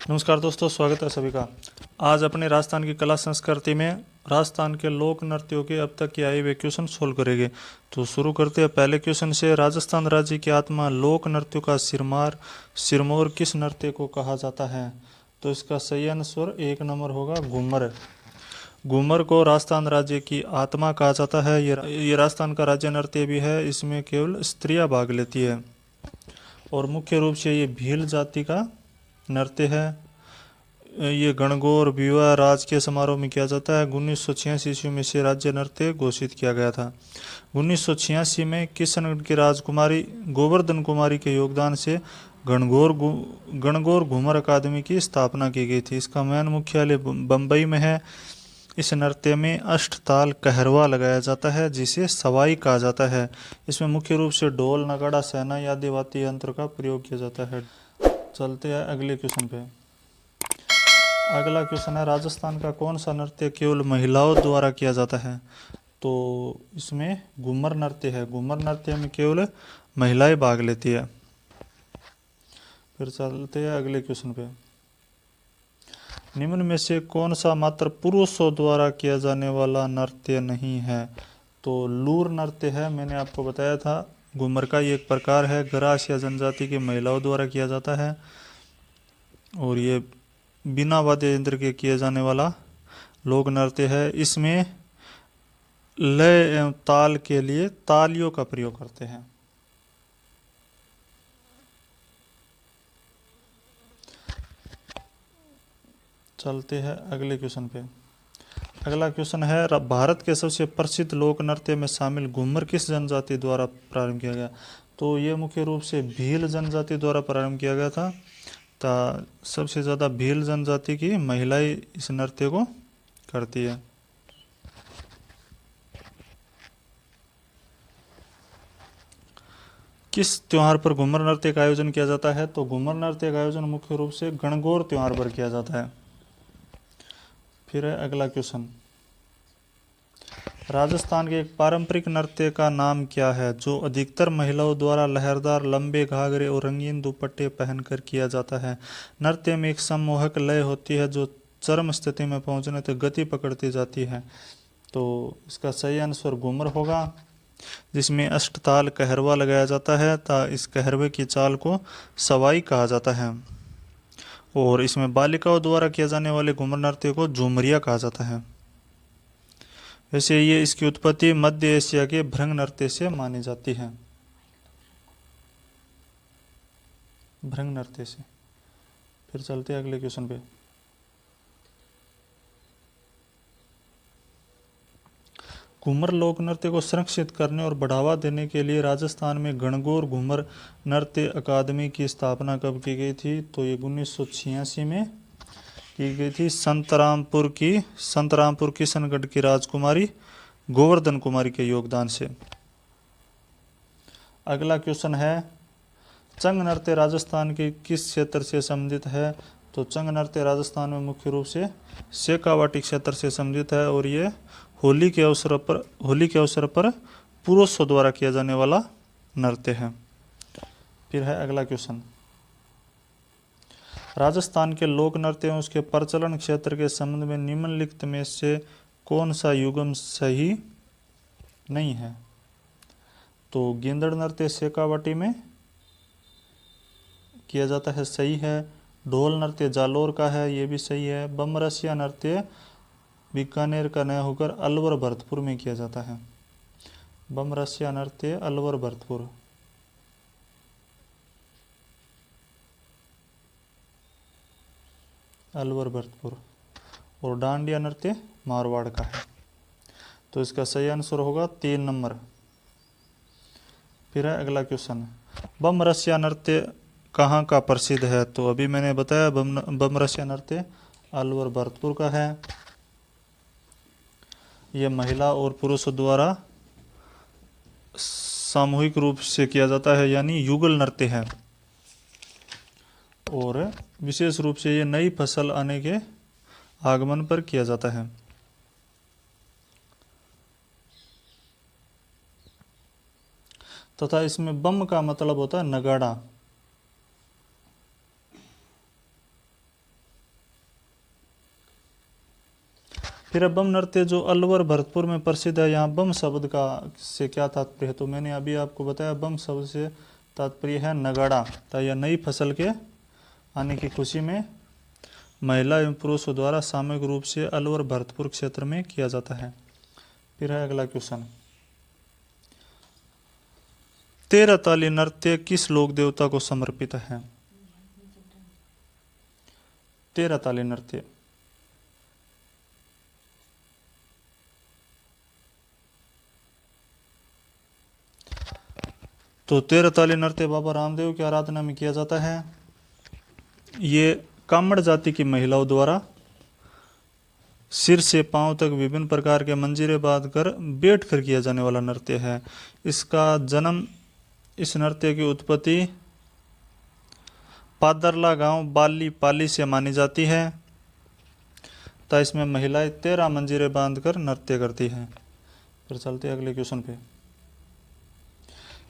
नमस्कार दोस्तों, स्वागत है सभी का। आज अपने राजस्थान की कला संस्कृति में राजस्थान के लोक नृत्यों के अब तक के आए हुए क्वेश्चन सोल्व करेंगे। तो शुरू करते हैं पहले क्वेश्चन से। राजस्थान राज्य की आत्मा लोक नृत्यों का सिरमौर किस नृत्य को कहा जाता है? तो इसका सही आंसर 1 नंबर होगा घूमर। घूमर को राजस्थान राज्य की आत्मा कहा जाता है। ये राजस्थान का राज्य नृत्य भी है। इसमें केवल स्त्रियां भाग लेती है और मुख्य रूप से ये भील जाति का नृत्य है। ये गणगौर विवाह राजकीय समारोह में किया जाता है। 1986 ईस्वी में से राज्य नृत्य घोषित किया गया था। 1986 में किशनगढ़ की राजकुमारी गोवर्धन कुमारी के योगदान से गणगौर घूमर अकादमी की स्थापना की गई थी। इसका मेन मुख्यालय बम्बई में है। इस नृत्य में अष्टताल कहरवा लगाया जाता है जिसे सवाई कहा जाता है। इसमें मुख्य रूप से ढोल नगाड़ा शहनाई आदि वाद्य यंत्र का प्रयोग किया जाता है। चलते हैं अगले क्वेश्चन पे। अगला क्वेश्चन है, राजस्थान का कौन सा नृत्य केवल महिलाओं द्वारा किया जाता है? तो इसमें घूमर नृत्य है। घूमर नृत्य में केवल महिलाएं भाग लेती है। फिर चलते हैं अगले क्वेश्चन पे। निम्न में से कौन सा मात्र पुरुषों द्वारा किया जाने वाला नृत्य नहीं है? तो लूर नृत्य है। मैंने आपको बताया था घूमर का ये एक प्रकार है। गरासिया जनजाति की महिलाओं द्वारा किया जाता है और ये बिना वाद्य यंत्र के किए जाने वाला लोक नृत्य है। इसमें लय एवं ताल के लिए तालियों का प्रयोग करते हैं। चलते हैं अगले क्वेश्चन पे। अगला क्वेश्चन है, भारत के सबसे प्रसिद्ध लोक नृत्य में शामिल घूमर किस जनजाति द्वारा प्रारंभ किया गया? तो ये मुख्य रूप से भील जनजाति द्वारा प्रारंभ किया गया था। सबसे ज़्यादा भील जनजाति की महिलाएं इस नृत्य को करती है। किस त्योहार पर घूमर नृत्य का आयोजन किया जाता है? तो घूमर नृत्य का आयोजन मुख्य रूप से गणगौर त्योहार पर किया जाता है। फिर है अगला क्वेश्चन, राजस्थान के एक पारंपरिक नृत्य का नाम क्या है जो अधिकतर महिलाओं द्वारा लहरदार लंबे घाघरे और रंगीन दुपट्टे पहनकर किया जाता है? नृत्य में एक सम्मोहक लय होती है जो चरम स्थिति में पहुंचने तक गति पकड़ती जाती है। तो इसका सही आंसर घूमर होगा, जिसमें अष्टताल कहरवा लगाया जाता है। इस कहरवे की चाल को सवाई कहा जाता है और इसमें बालिकाओं द्वारा किए जाने वाले घूमर नृत्य को झुमरिया कहा जाता है। वैसे ये इसकी उत्पत्ति मध्य एशिया के भ्रंग नृत्य से मानी जाती है। भ्रंग नृत्य से। फिर चलते हैं अगले क्वेश्चन पे। घूमर लोक नृत्य को संरक्षित करने और बढ़ावा देने के लिए राजस्थान में गणगौर घूमर नृत्य अकादमी की स्थापना कब की गई थी? तो ये 1986 में की गई थी। संतरामपुर किशनगढ़ की राजकुमारी गोवर्धन कुमारी के योगदान से। अगला क्वेश्चन है, चंग नृत्य राजस्थान के किस क्षेत्र से संबंधित है? तो चंग नृत्य राजस्थान में मुख्य रूप से शेखावाटी क्षेत्र से संबंधित है और ये होली के अवसर पर पुरुषों द्वारा किया जाने वाला नृत्य है। फिर है अगला क्वेश्चन, राजस्थान के लोक नृत्य एवं उसके प्रचलन क्षेत्र के संबंध में निम्नलिखित में से कौन सा युग्म सही नहीं है? तो गेंदड़ नृत्य शेखावाटी में किया जाता है, सही है। ढोल नृत्य जालोर का है, ये भी सही है। बमरसिया नृत्य बीकानेर का नया होकर अलवर भरतपुर में किया जाता है। बमरसिया नृत्य अलवर भरतपुर। अलवर भरतपुर। और डांडिया नृत्य मारवाड़ का है। तो इसका सही आंसर होगा 3 नंबर। फिर है अगला क्वेश्चन, बमरसिया नृत्य कहाँ का प्रसिद्ध है? तो अभी मैंने बताया बमरसिया नृत्य अलवर भरतपुर का है। यह महिला और पुरुषों द्वारा सामूहिक रूप से किया जाता है, यानी युगल नृत्य है। और विशेष रूप से ये नई फसल आने के आगमन पर किया जाता है। तथा इसमें बम का मतलब होता है नगाड़ा। फिर बम नृत्य जो अलवर भरतपुर में प्रसिद्ध है, यहाँ बम शब्द का से क्या तात्पर्य है? तो मैंने अभी आपको बताया बम शब्द से तात्पर्य है नगाड़ा। तो यह नई फसल के आने की खुशी में महिला एवं पुरुषों द्वारा सामूहिक रूप से अलवर भरतपुर क्षेत्र में किया जाता है। फिर है अगला क्वेश्चन, तेरह ताली नृत्य किस लोक देवता को समर्पित है? तेरह ताली नृत्य तो तेरह ताली नृत्य बाबा रामदेव की आराधना में किया जाता है। ये कामड़ जाति की महिलाओं द्वारा सिर से पांव तक विभिन्न प्रकार के मंजीरे बांध कर बैठ कर किया जाने वाला नृत्य है। इसका जन्म, इस नृत्य की उत्पत्ति पादरला गांव बाली पाली से मानी जाती है। तो इसमें महिलाएं 13 मंजीरे बांधकर नृत्य करती हैं। फिर चलते हैं अगले क्वेश्चन पे,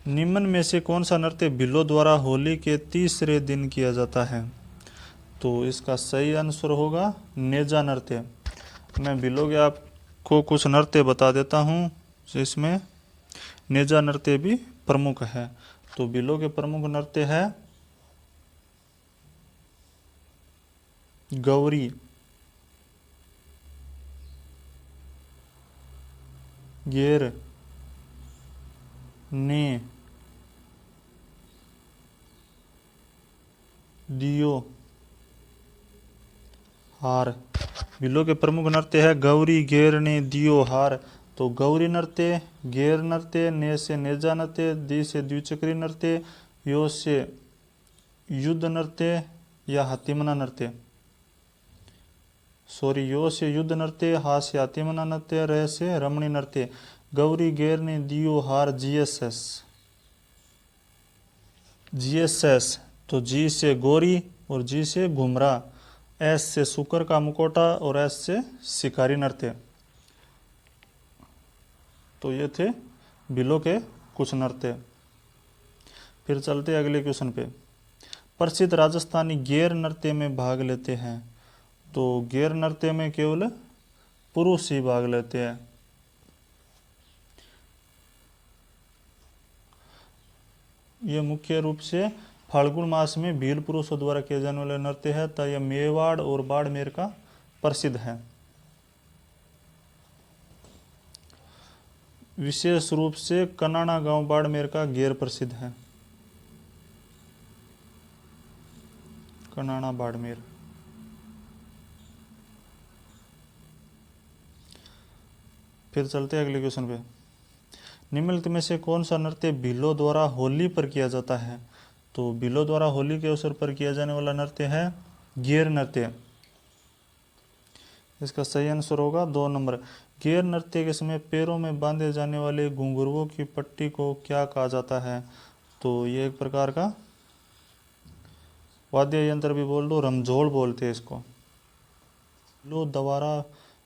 निम्न में से कौन सा नृत्य भिल्लों द्वारा होली के तीसरे दिन किया जाता है? तो इसका सही आंसर होगा नेजा नृत्य। मैं भिल्लों के आपको कुछ नृत्य बता देता हूँ, जिसमें नेजा नृत्य भी प्रमुख है। तो भिल्लों के प्रमुख नृत्य है गौरी, गेर, ने, दियो, हार। भिल्लों के प्रमुख नृत्य है गौरी, गेरने, दियो, हार। तो गौरी नृत्य, गेर नृत्य, ने से नेजा नृत्य, दी से द्विचक्री नृत्य, यो से युद्ध नृत्य या हाथीमना नृत्य। सॉरी, यो से युद्ध नृत्य, हा से हाथीमना नृत्य, रह से रमणी नृत्य। गौरी, गेरने, दियो, हार, जीएसएस। जीएसएस तो जी से गोरी और जी से घुमरा, एस से शुक्र का मुकोटा और एस से शिकारी नृत्य। तो ये थे भिल्लों के कुछ नृत्य। फिर चलते अगले क्वेश्चन पे, प्रसिद्ध राजस्थानी गेर नृत्य में भाग लेते हैं। तो गेर नृत्य में केवल पुरुष ही भाग लेते हैं। ये मुख्य रूप से फाल्गुन मास में भील पुरुषों द्वारा किए जाने वाले नृत्य है। तो यह मेवाड़ और बाड़मेर का प्रसिद्ध है। विशेष रूप से कनाना गांव बाड़मेर का गेर प्रसिद्ध है। कनाना बाड़मेर। फिर चलते हैं अगले क्वेश्चन पे, निम्नलिखित में से कौन सा नृत्य भिल्लों द्वारा होली पर किया जाता है? तो भिल्लों द्वारा होली के अवसर पर किया जाने वाला नृत्य है गेर नृत्य। इसका सही आंसर होगा 2 नंबर। गेर नृत्य के समय पैरों में बांधे जाने वाले घुंघरुओं की पट्टी को क्या कहा जाता है? तो ये एक प्रकार का वाद्य यंत्र भी बोल दो, रमझोल बोलते हैं इसको।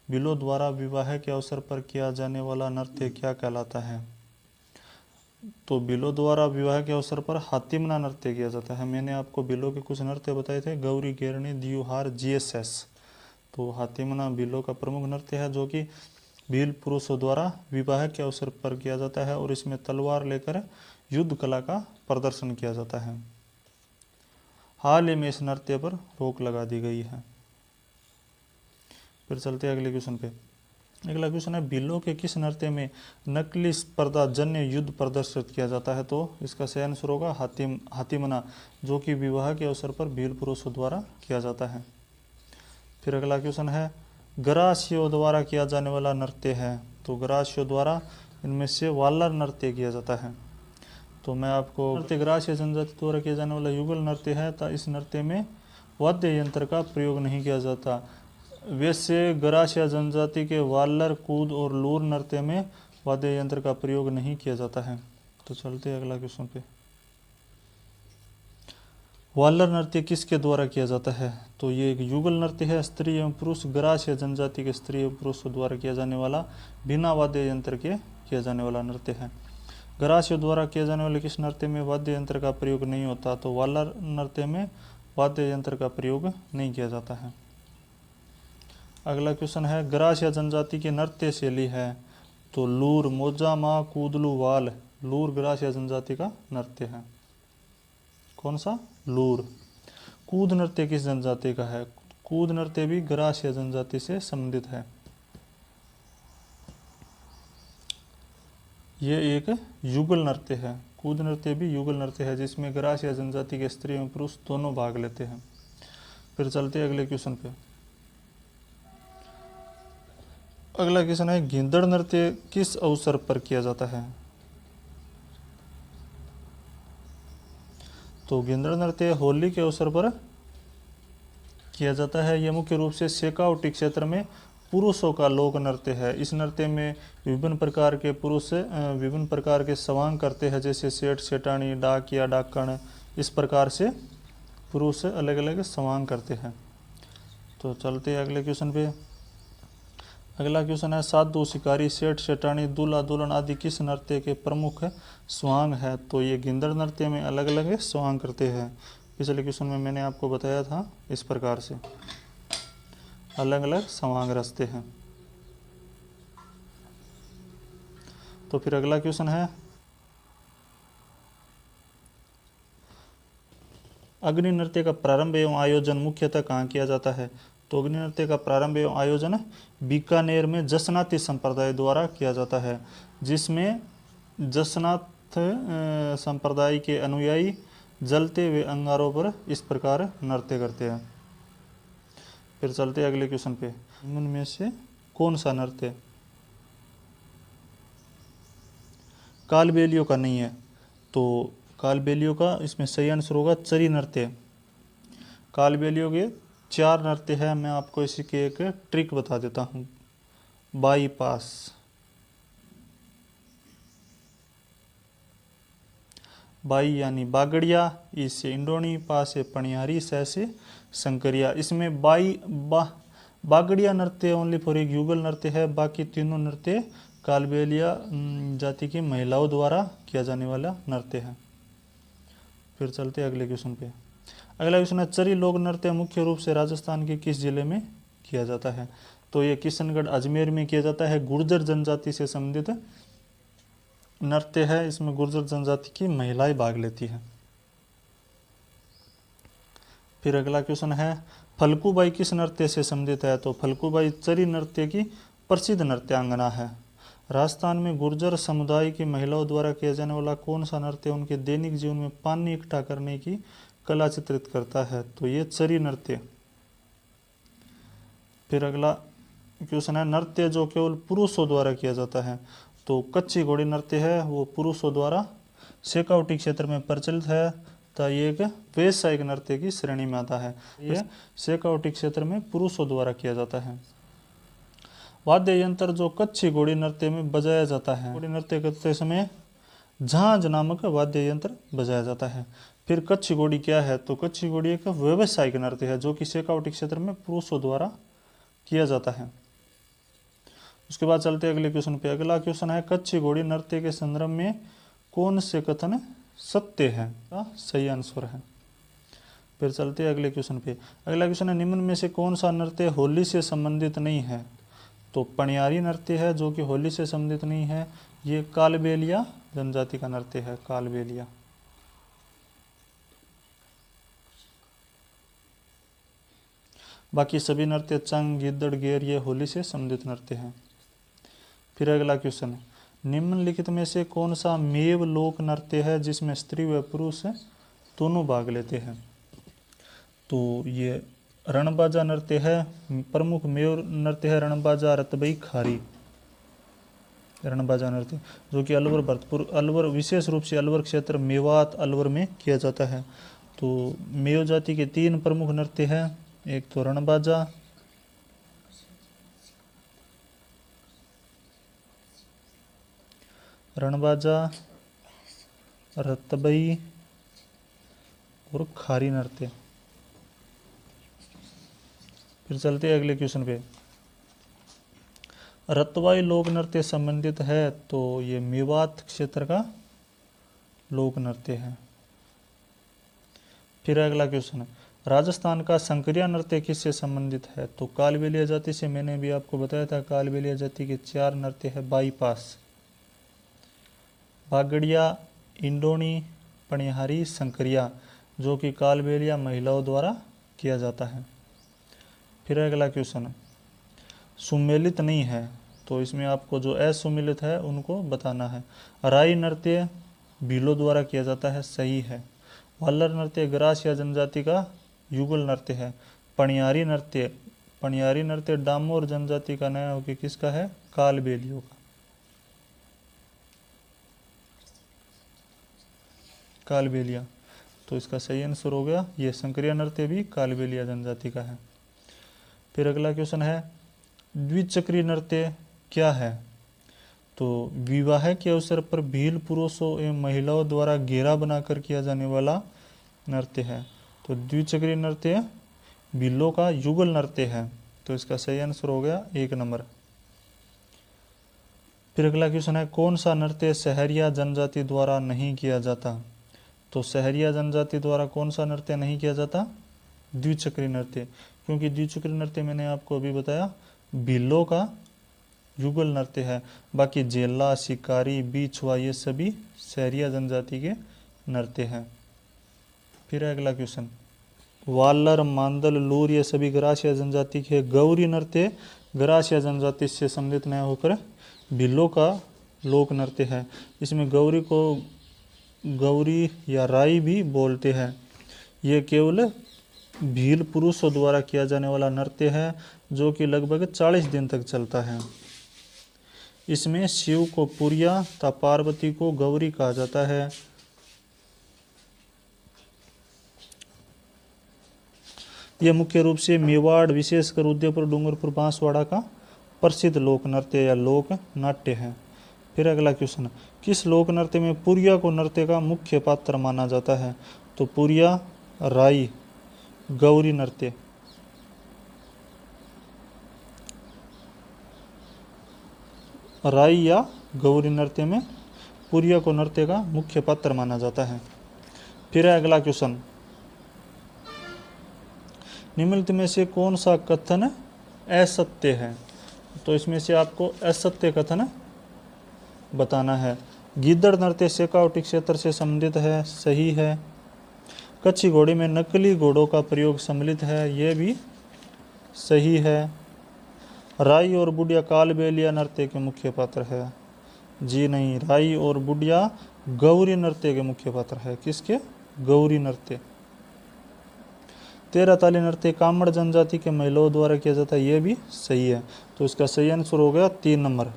भिल्लों द्वारा विवाह के अवसर पर किया जाने वाला नृत्य क्या कहलाता है? तो भिल्लों द्वारा विवाह के अवसर पर हाथीमना नृत्य किया जाता है। मैंने आपको भिल्लों के कुछ नृत्य बताए थे, गौरी, गेरनी, दियो, हार, जीएसएस। तो हाथीमना भिल्लों का प्रमुख नृत्य है, जो कि भील पुरुषों द्वारा विवाह के अवसर पर किया जाता है और इसमें तलवार लेकर युद्ध कला का प्रदर्शन किया जाता है। हाल ही में इस नृत्य पर रोक लगा दी गई है। फिर चलते हैं अगले क्वेश्चन पे। अगला क्वेश्चन है, भिल्लों के किस नृत्य में नकली स्पर्धा जन्य युद्ध प्रदर्शित किया जाता है? तो इसका सही आंसर होगा हाथीमना, जो कि विवाह के अवसर पर भील पुरुषों द्वारा किया जाता है। फिर अगला क्वेश्चन है, गरासियों द्वारा किया जाने वाला नृत्य है। तो गरासियों द्वारा इनमें से वालर नृत्य किया जाता है। तो मैं आपको नृत्य गरासिया जनजाति द्वारा किया जाने वाला युगल नृत्य है। तो इस नृत्य में वाद्य यंत्र का प्रयोग नहीं किया जाता। वैसे गरासिया जनजाति के वालर, कूद और लूर नृत्य में वाद्य यंत्र का प्रयोग नहीं किया जाता है। तो चलते हैं अगला क्वेश्चन पे, वालर नृत्य किसके द्वारा किया जाता है? तो ये एक युगल नृत्य है, स्त्री एवं पुरुष गरासिया जनजाति के स्त्री एवं पुरुषों द्वारा किया जाने वाला बिना वाद्य यंत्र के किया जाने वाला नृत्य है। गरासियों द्वारा किए जाने वाले किस नृत्य में वाद्य यंत्र का प्रयोग नहीं होता? तो वालर नृत्य में वाद्य यंत्र का प्रयोग नहीं किया जाता है। अगला क्वेश्चन है ग्रासिया जनजाति की नृत्य शैली है, तो लूर, मोजा, मा, कूदलू, वाल। लूर ग्रासिया जनजाति का नृत्य है। कौन सा? लूर। कूद नृत्य किस जनजाति का है? कूद नृत्य भी ग्रासिया जनजाति से संबंधित है। ये एक युगल नृत्य है। कूद नृत्य भी युगल नृत्य है जिसमें ग्रासिया जनजाति के स्त्री एवं पुरुष दोनों भाग लेते हैं। फिर चलते हैं अगले क्वेश्चन पे। अगला क्वेश्चन है गिंदड़ नृत्य किस अवसर पर किया जाता है? तो गिंदड़ नृत्य होली के अवसर पर किया जाता है। यह मुख्य रूप से शेखावटी क्षेत्र में पुरुषों का लोक नृत्य है। इस नृत्य में विभिन्न प्रकार के पुरुष विभिन्न प्रकार के सवांग करते हैं, जैसे सेठ, सेठानी, डाक या डाकण। इस प्रकार से पुरुष अलग अलग सवांग करते हैं। तो चलते हैं अगले क्वेश्चन पे। अगला क्वेश्चन है साधु, शिकारी, सेठ, सेठानी, दूल्हा, दुल्हन आदि किस नृत्य के प्रमुख स्वांग है? तो ये गिंदड़ नृत्य में अलग अलग स्वांग करते हैं। पिछले क्वेश्चन में मैंने आपको बताया था इस प्रकार से अलग अलग स्वांग रचते हैं। तो फिर अगला क्वेश्चन है अग्नि नृत्य का प्रारंभ एवं आयोजन मुख्यतः कहाँ किया जाता है? तो अग्नि नृत्य का प्रारंभ एवं आयोजन बीकानेर में जसनाती संप्रदाय द्वारा किया जाता है, जिसमें जसनाथ संप्रदाय के अनुयायी जलते हुए अंगारों पर इस प्रकार नृत्य करते हैं। फिर चलते हैं अगले क्वेश्चन पे। उनमें से कौन सा नृत्य कालबेलियों का नहीं है? तो कालबेलियों का इसमें सही आंसर होगा चरी नृत्य। कालबेलियों के 4 नृत्य है। मैं आपको इसी की एक ट्रिक बता देता हूँ। बाईपास, बाई यानी बागड़िया, ई से इंडोनी, पा से पणियारी, स से शंकरिया। इसमें बागड़िया नृत्य ओनली फॉर एक युगल नृत्य है। बाकी तीनों नृत्य कालबेलिया जाति की महिलाओं द्वारा किया जाने वाला नृत्य है। फिर चलते हैं अगले क्वेश्चन पे। अगला क्वेश्चन है चरी लोक नृत्य मुख्य रूप से राजस्थान के किस जिले में किया जाता है? तो ये किशनगढ़, अजमेर में किया जाता है। गुर्जर जनजाति से संबंधित नृत्य है। इसमें गुर्जर जनजाति की महिलाएं भाग लेती हैं। फिर अगला क्वेश्चन है फल्गुबाई किस नृत्य से संबंधित है? तो फल्गुबाई चरी नृत्य की प्रसिद्ध नृत्यांगना है। राजस्थान में गुर्जर समुदाय की महिलाओं द्वारा किया जाने वाला कौन सा नृत्य उनके दैनिक जीवन में पानी इकट्ठा करने की कला चित्रित करता है? तो ये चरी नृत्य। फिर अगला क्वेश्चन है नृत्य जो केवल पुरुषों द्वारा किया जाता है? तो कच्ची घोड़ी नृत्य है, वो पुरुषों द्वारा शेखावटी क्षेत्र में प्रचलित है। तो ये एक वैश्विक नृत्य की श्रेणी में आता है। ये शेखावटी क्षेत्र में पुरुषों द्वारा किया जाता है। वाद्य यंत्र जो कच्ची घोड़ी नृत्य में बजाया जाता है, घोड़ी नृत्य करते समय झांझ नामक वाद्य यंत्र बजाया जाता है। फिर कच्ची घोड़ी क्या है? तो कच्ची घोड़ी एक व्यावसायिक नृत्य है जो कि शेखावटी क्षेत्र में पुरुषों द्वारा किया जाता है। उसके बाद चलते अगले क्वेश्चन पे। अगला क्वेश्चन है कच्ची घोड़ी नृत्य के संदर्भ में कौन से कथन सत्य है? का सही आंसर है। फिर चलते अगले क्वेश्चन पे। अगला क्वेश्चन है निम्न में से कौन सा नृत्य होली से संबंधित नहीं है? तो पणियारी नृत्य है जो कि होली से संबंधित नहीं है। ये कालबेलिया जनजाति का नृत्य है, कालबेलिया। बाकी सभी नृत्य चंग, गिद्दड़, गेर ये होली से संबंधित नृत्य हैं। फिर अगला क्वेश्चन है निम्नलिखित में से कौन सा मेव लोक नृत्य है जिसमें स्त्री व पुरुष दोनों भाग लेते हैं? तो ये रणबाजा नृत्य है। प्रमुख मेव नृत्य है रणबाजा, रतबई, खारी। रणबाजा नृत्य जो कि अलवर, भरतपुर, अलवर, विशेष रूप से अलवर क्षेत्र, मेवात, अलवर में किया जाता है। तो मेव जाति के 3 प्रमुख नृत्य हैं। एक तो रणबाजा, रतबई और खारी नृत्य। फिर चलते हैं अगले क्वेश्चन पे। रतवाई लोक नृत्य संबंधित है? तो ये मेवात क्षेत्र का लोक नृत्य है। फिर अगला क्वेश्चन है राजस्थान का संकरिया नृत्य किससे संबंधित है? तो कालबेलिया जाति से। मैंने भी आपको बताया था कालबेलिया जाति के 4 नृत्य है। बाईपास, बागड़िया, इंडोनी, पनिहारी, संकरिया, जो कि कालबेलिया महिलाओं द्वारा किया जाता है। फिर अगला क्वेश्चन, सुमेलित नहीं है, तो इसमें आपको जो असुमेलित है उनको बताना है। राई नृत्य भीलों द्वारा किया जाता है, सही है। वालर नृत्य ग्रास या जनजाति का युगल नृत्य है। पनियारी नृत्य डामोर जनजाति का नया होकर किसका है? कालबेलियों का। कालबेलिया, तो इसका सही आंसर हो गया ये। संकरिया नृत्य भी कालबेलिया जनजाति का है। फिर अगला क्वेश्चन है, द्विचक्री नृत्य क्या है? तो विवाह के अवसर पर भील पुरुषों एवं महिलाओं द्वारा घेरा बनाकर किया जाने वाला नृत्य है। तो द्विचक्री नृत्य भीलों का युगल नृत्य है, तो इसका सही आंसर हो गया 1 नंबर। फिर अगला क्वेश्चन है, कौन सा नृत्य सहरिया जनजाति द्वारा नहीं किया जाता? तो सहरिया जनजाति द्वारा कौन सा नृत्य नहीं किया जाता? द्विचक्री नृत्य, क्योंकि द्विचक्री नृत्य मैंने आपको अभी बताया भीलों का युगल नृत्य है। बाकी जेला, शिकारी, बीछुआ ये सभी सहरिया जनजाति के नृत्य हैं। फिर अगला क्वेश्चन, वालर, मांदल, लूर ये सभी ग्रासिया जनजाति के। गौरी नृत्य ग्रासिया जनजाति से संबंधित न होकर भीलों का लोक नृत्य है। इसमें गौरी को गौरी या राई भी बोलते हैं। ये केवल भील पुरुषों द्वारा किया जाने वाला नृत्य है, जो कि लगभग 40 दिन तक चलता है। इसमें शिव को पुरिया तथा पार्वती को गौरी कहा जाता है। यह मुख्य रूप से मेवाड़, विशेषकर उदयपुर, डूंगरपुर, बांसवाड़ा का प्रसिद्ध लोक नृत्य या लोक नाट्य है। फिर अगला क्वेश्चन, किस लोक नृत्य में पुरिया को नृत्य का मुख्य पात्र माना जाता है? तो पुरिया, राई, गौरी नृत्य। राई या गौरी नृत्य में पुरिया को नृत्य का मुख्य पात्र माना जाता है। फिर अगला क्वेश्चन, निम्नलिखित में से कौन सा कथन असत्य है? तो इसमें से आपको असत्य कथन बताना है। गिद्दड़ नृत्य शेखावटी क्षेत्र से संबंधित है, सही है। कच्ची घोड़ी में नकली घोड़ों का प्रयोग सम्मिलित है, यह भी सही है। राई और बुढ़िया कालबेलिया नृत्य के मुख्य पात्र है, जी नहीं। राई और बुढ़िया गौरी नृत्य के मुख्य पात्र है। किसके? गौरी नृत्य। 13 ताली नृत्य कामड़ जनजाति के महिलाओं द्वारा किया जाता है, यह भी सही है। तो इसका सही आंसर हो गया 3 नंबर।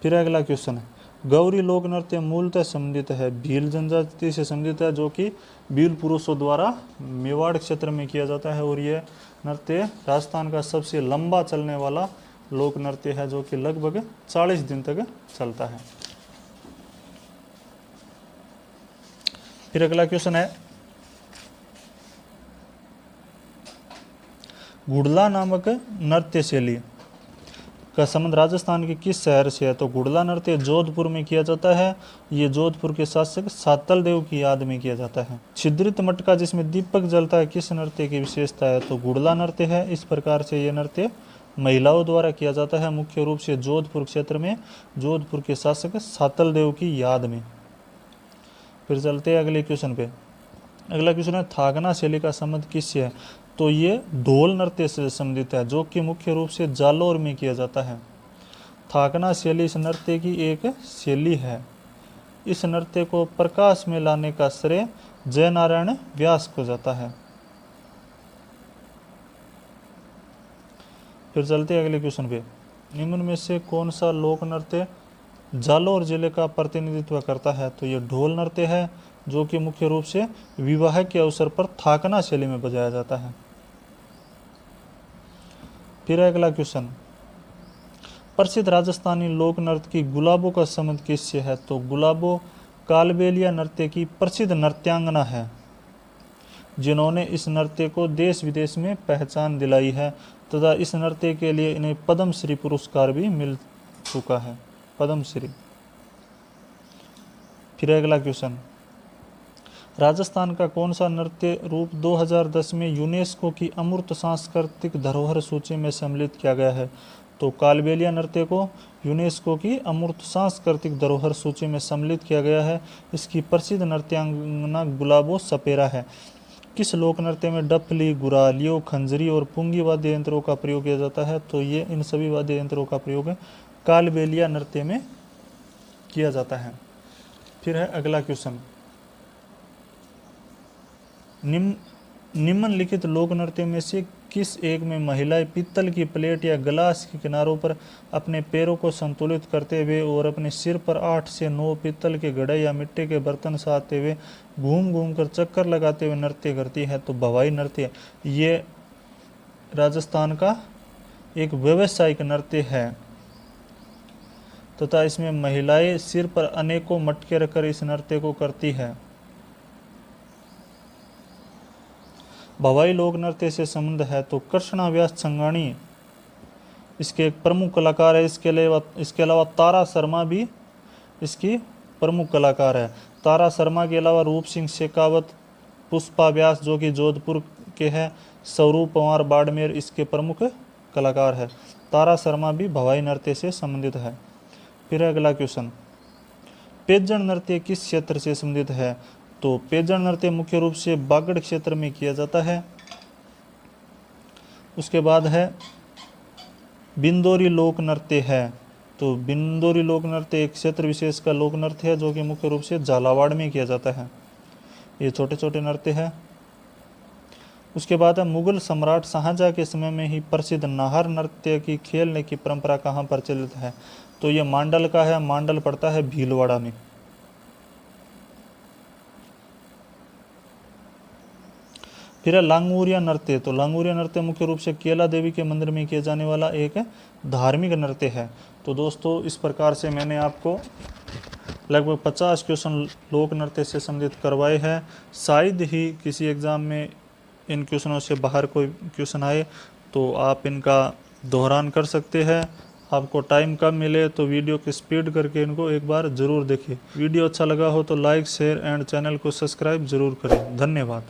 फिर अगला क्वेश्चन है, गौरी लोक नृत्य मूलतः संबंधित है भील जनजाति से संबंधित है, जो कि भील पुरुषों द्वारा मेवाड़ क्षेत्र में किया जाता है। और यह नृत्य राजस्थान का सबसे लंबा चलने वाला लोक नृत्य है, जो कि लगभग 40 दिन तक चलता है। फिर अगला क्वेश्चन है, गुड़ला नामक नृत्य शैली का संबंध राजस्थान के किस शहर से है? तो गुड़ला नृत्य जोधपुर में किया जाता है। ये जोधपुर के शासक सातल देव की याद में किया जाता है। छिद्रित मटका जिसमें दीपक जलता है किस नृत्य की विशेषता है? तो गुड़ला नृत्य है। इस प्रकार से यह नृत्य महिलाओं द्वारा किया जाता है, मुख्य रूप से जोधपुर क्षेत्र में, जोधपुर के शासक सातल देव की याद में। फिर चलते हैं अगले क्वेश्चन पे। अगला क्वेश्चन है, थागना शैली का संबंध किससे है? तो ये ढोल नृत्य से संबंधित है, जो कि मुख्य रूप से जालौर में किया जाता है। थागना शैली इस नृत्य की एक शैली है। इस नृत्य को प्रकाश में लाने का श्रेय जयनारायण व्यास को जाता है। फिर चलते हैं अगले क्वेश्चन पे। निम्न में से कौन सा लोक नृत्य जालौर जिले का प्रतिनिधित्व करता है? तो ये ढोल नृत्य है, जो कि मुख्य रूप से विवाह के अवसर पर थाकना शैली में बजाया जाता है। फिर अगला क्वेश्चन, प्रसिद्ध राजस्थानी लोक नृत्य की गुलाबों का संबंध किससे है? तो गुलाबों कालबेलिया नृत्य की प्रसिद्ध नृत्यांगना है, जिन्होंने इस नृत्य को देश विदेश में पहचान दिलाई है तथा इस नृत्य के लिए इन्हें पद्मश्री पुरस्कार भी मिल चुका है, पद्मश्री। फिर अगला क्वेश्चन, राजस्थान का कौन सा नृत्य रूप 2010 में यूनेस्को की अमूर्त सांस्कृतिक धरोहर सूची में सम्मिलित किया गया है? तो कालबेलिया नृत्य को यूनेस्को की अमूर्त सांस्कृतिक धरोहर सूची में सम्मिलित किया गया है। इसकी प्रसिद्ध नृत्यांगना गुलाबो सपेरा है। किस लोक नृत्य में डफली, गुरालियो, खंजरी और पुंगी वाद्य यंत्रों का प्रयोग किया जाता है? तो ये इन सभी वाद्य यंत्रों का प्रयोग कालबेलिया नृत्य में किया जाता है। फिर है अगला क्वेश्चन, निम्नलिखित लोक नृत्यों में से किस एक में महिलाएं पीतल की प्लेट या गिलास के किनारों पर अपने पैरों को संतुलित करते हुए और अपने सिर पर 8 से 9 पीतल के घड़े या मिट्टी के बर्तन साधते हुए घूम घूम कर चक्कर लगाते हुए नृत्य करती है? तो भवाई नृत्य ये राजस्थान का एक व्यावसायिक नृत्य है तथा इसमें महिलाएं सिर पर अनेकों मटके रखकर इस नृत्य को करती है। भवाई लोक नृत्य से संबंध है तो कृष्णाव्यास छंगाणी इसके एक प्रमुख कलाकार है। इसके अलावा तारा शर्मा भी इसकी प्रमुख कलाकार है। तारा शर्मा के अलावा रूप सिंह शेखावत, पुष्पा व्यास जो कि जोधपुर के हैं, स्वरूप पंवार बाड़मेर इसके प्रमुख कलाकार है। तारा शर्मा भी भवाई नृत्य से संबंधित है। फिर अगला क्वेश्चन, पेजन नृत्य किस क्षेत्र से संबंधित है? तो पेजन नृत्य मुख्य रूप से बागड़ क्षेत्र में किया जाता है। उसके बाद है बिंदोरी लोक नृत्य है। तो बिंदोरी लोक नृत्य एक क्षेत्र विशेष का लोक नृत्य है जो कि मुख्य रूप से झालावाड़ में किया जाता है। ये छोटे छोटे नृत्य है। उसके बाद है मुगल सम्राट शाहजहां के समय में ही प्रसिद्ध नाहर नृत्य की खेलने की परंपरा कहाँ प्रचलित है? तो ये मांडल का है। मांडल पड़ता है भीलवाड़ा में। फिर है लांगूरिया नृत्य। तो लांगूरिया नृत्य मुख्य रूप से केला देवी के मंदिर में किया जाने वाला एक धार्मिक नृत्य है। तो दोस्तों इस प्रकार से मैंने आपको लगभग 50 क्वेश्चन लोक नृत्य से संबंधित करवाए हैं। शायद ही किसी एग्ज़ाम में इन क्वेश्चनों से बाहर कोई क्वेश्चन आए तो आप इनका दोहरान कर सकते हैं। आपको टाइम कम मिले तो वीडियो की स्पीड करके इनको एक बार ज़रूर देखिए। वीडियो अच्छा लगा हो तो लाइक, शेयर एंड चैनल को सब्सक्राइब ज़रूर करें। धन्यवाद।